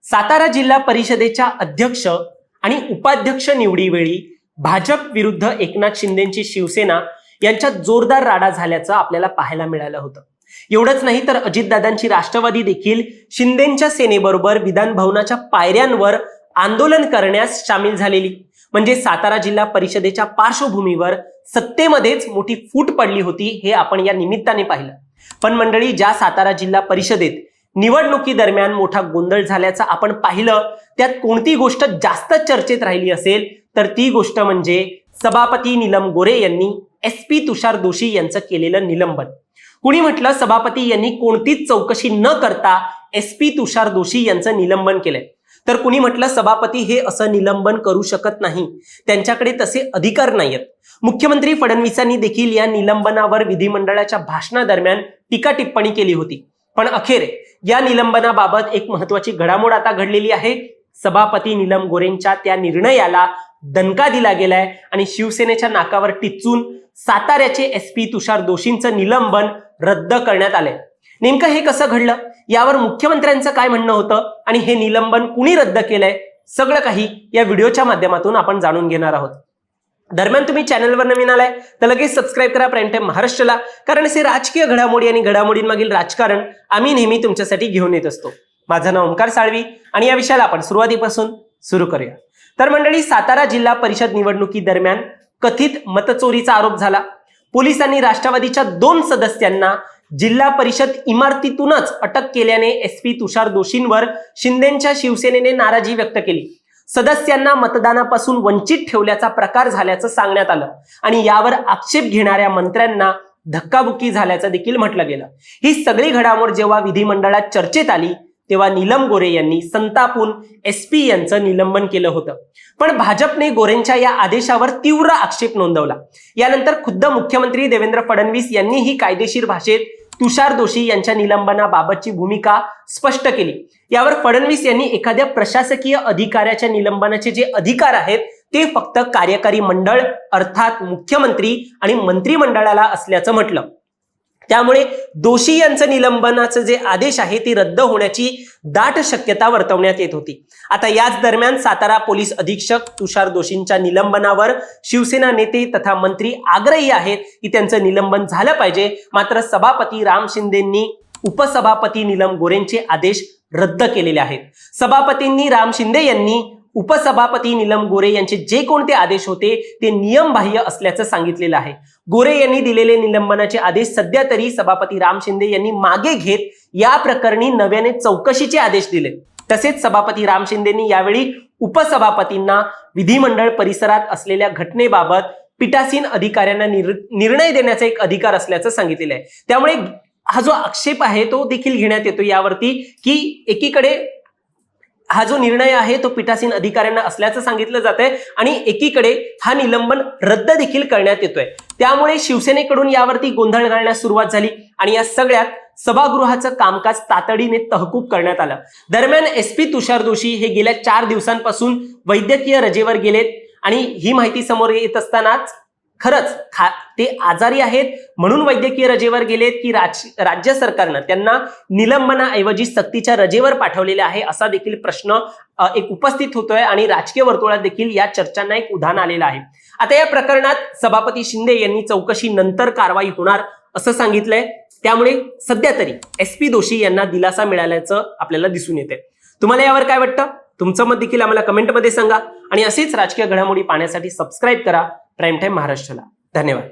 सातारा जिल्हा परिषदेच्या अध्यक्ष आणि उपाध्यक्ष निवडीवेळी भाजप विरुद्ध एकनाथ शिंदेची शिवसेना यांच्यात जोरदार राडा झाल्याचं आपल्याला पाहायला मिळालं होतं। एवढंच नाही तर अजितदादांची राष्ट्रवादी देखील शिंदेच्या सेनेबरोबर विधान भवनाच्या पायऱ्यांवर आंदोलन करण्यास सामील झालेली। म्हणजे सातारा जिल्हा परिषदेच्या पार्श्वभूमीवर सत्तेमध्येच मोठी फूट पडली होती हे आपण या निमित्ताने पाहिलं। पण मंडळी, ज्या सातारा जिल्हा परिषदेत निवडणुकी दरम्यान मोठा गोंधळ झाल्याचं आपण पाहिलं, त्यात कोणती गोष्ट जास्त चर्चेत राहिली असेल तर ती गोष्ट म्हणजे सभापती नीलम गोरे यांनी SP तुषार दोशी यांचं केलेलं निलंबन। कुणी म्हटलं सभापती यांनी कोणतीच चौकशी न करता SP तुषार दोशी यांचं निलंबन केलंय, तर कुणी म्हटलं सभापती हे असं निलंबन करू शकत नाही, त्यांच्याकडे तसे अधिकार नाहीत। मुख्यमंत्री फडणवीसांनी देखील या निलंबनावर विधिमंडळाच्या भाषणादरम्यान टीका टिप्पणी केली होती। पण अखेर या निलंबनाबाबत एक महत्त्वाची घडामोड आता घडलेली आहे। सभापती नीलम गोरेंच्या त्या निर्णयाला दणका दिला गेलाय आणि शिवसेनेच्या नाकावर टिच्चून साताऱ्याचे SP तुषार दोशींचं निलंबन रद्द करण्यात आलंय। नेमकं हे कसं घडलं, यावर मुख्यमंत्र्यांचं काय म्हणणं होतं आणि हे निलंबन कुणी रद्द केलंय, सगळं काही या व्हिडिओच्या माध्यमातून आपण जाणून घेणार आहोत। दरम्यान तुम्ही चॅनलवर नवीन आलाय तर लगेच सबस्क्राइब करा प्राईम टाइम महाराष्ट्राला, कारण असे राजकीय घडामोडी आणि घडामोडींमागील राजकारण आम्ही नेहमी तुमच्यासाठी घेऊन येत असतो। माझं नाव ओमकार साळवी आणि या विषयाला आपण सुरुवातीपासून सुरू करूया। तर मंडळी, सातारा जिल्हा परिषद निवडणुकी दरम्यान कथित मतचोरीचा आरोप झाला। पोलिसांनी राष्ट्रवादीच्या 2 सदस्यांना जिल्हा परिषद इमारतीतूनच अटक केल्याने SP तुषार दोशींवर शिंदेच्या शिवसेनेने नाराजी व्यक्त केली। सदस्यांना मतदानापासून वंचित ठेवल्याचा प्रकार झाल्याचं सांगण्यात आलं आणि यावर आक्षेप घेणाऱ्या मंत्र्यांना धक्काबुक्की झाल्याचं देखील म्हटलं गेलं। ही सगळी घडामोड जेव्हा विधिमंडळात चर्चेत आली तेव्हा नीलम गोरे यांनी संतापून SP यांचं निलंबन केलं होतं। पण भाजपने गोरेंच्या या आदेशावर तीव्र आक्षेप नोंदवला। यानंतर खुद्द मुख्यमंत्री देवेंद्र फडणवीस यांनीही कायदेशीर भाषेत तुषार दोशी यांच्या निलंबनाबाबतची भूमिका स्पष्ट केली। यावर फडणवीस यांनी एखाद्या प्रशासकीय अधिकाऱ्याच्या निलंबनाचे जे अधिकार आहेत ते फक्त कार्यकारी मंडळ अर्थात मुख्यमंत्री आणि मंत्रिमंडळाला असल्याचं म्हटलं। त्यामुळे दोशी यांचं निलंबनाचे जे आदेश आहे ते रद्द होण्याची दाट शक्यता वर्तवण्यात येत होती। आता याच दरम्यान सातारा पोलीस अधीक्षक तुषार दोशींच्या निलंबनावर शिवसेना नेते तथा मंत्री आग्रही आहेत की त्यांचं निलंबन झालं पाहिजे। मात्र सभापती राम शिंदेंनी उपसभापती नीलम गोरेंचे आदेश रद्द केलेले आहेत। सभापतींनी राम शिंदे यांनी उपसभापती नीलम गोरे यांचे जे कोणते आदेश होते ते नियमबाह्य असल्याचं सांगितलेलं आहे। गोरे यांनी दिलेले निलंबनाचे आदेश सध्या तरी सभापती राम शिंदे यांनी मागे घेत या प्रकरणी नव्याने चौकशीचे आदेश दिले। तसेच सभापती राम शिंदेंनी यावेळी उपसभापतींना विधिमंडळ परिसरात असलेल्या घटनेबाबत पीठासीन अधिकाऱ्यांना निर्णय देण्याचा एक अधिकार असल्याचं सांगितलेलं आहे। त्यामुळे हा जो आक्षेप आहे तो देखील घेण्यात येतो यावरती की एकीकडे हा जो निर्णय आहे तो पीठासीन अधिकाऱ्यांना असल्याचं सांगितलं जातंय आणि एकीकडे हा निलंबन रद्द देखील करण्यात येतोय। त्यामुळे शिवसेनेकडून यावरती गोंधळ घालण्यास सुरुवात झाली आणि या सगळ्यात सभागृहाचं कामकाज तातडीने तहकूब करण्यात आलं। दरम्यान SP तुषार दोशी हे गेल्या 4 दिवसांपासून वैद्यकीय रजेवर गेलेत आणि ही माहिती समोर येत असतानाच खरंच ते आजारी आहेत म्हणून वैद्यकीय रजेवर गेलेत की राज्य सरकारनं त्यांना निलंबनाऐवजी सक्तीच्या रजेवर पाठवलेले आहे असा देखील प्रश्न एक उपस्थित होतोय आणि राजकीय वर्तुळात देखील या चर्चांना एक उधाण आलेलं आहे। आता या प्रकरणात सभापती शिंदे यांनी चौकशी नंतर कारवाई होणार असं सांगितलंय। त्यामुळे सध्या तरी SP दोशी यांना दिलासा मिळाल्याचं आपल्याला दिसून येते। तुम्हाला यावर काय वाटतं, तुमचं मत देखील आम्हाला कमेंटमध्ये सांगा आणि असेच राजकीय घडामोडी पाहण्यासाठी सबस्क्राईब करा प्राईम टाइम महाराष्ट्राला। धन्यवाद।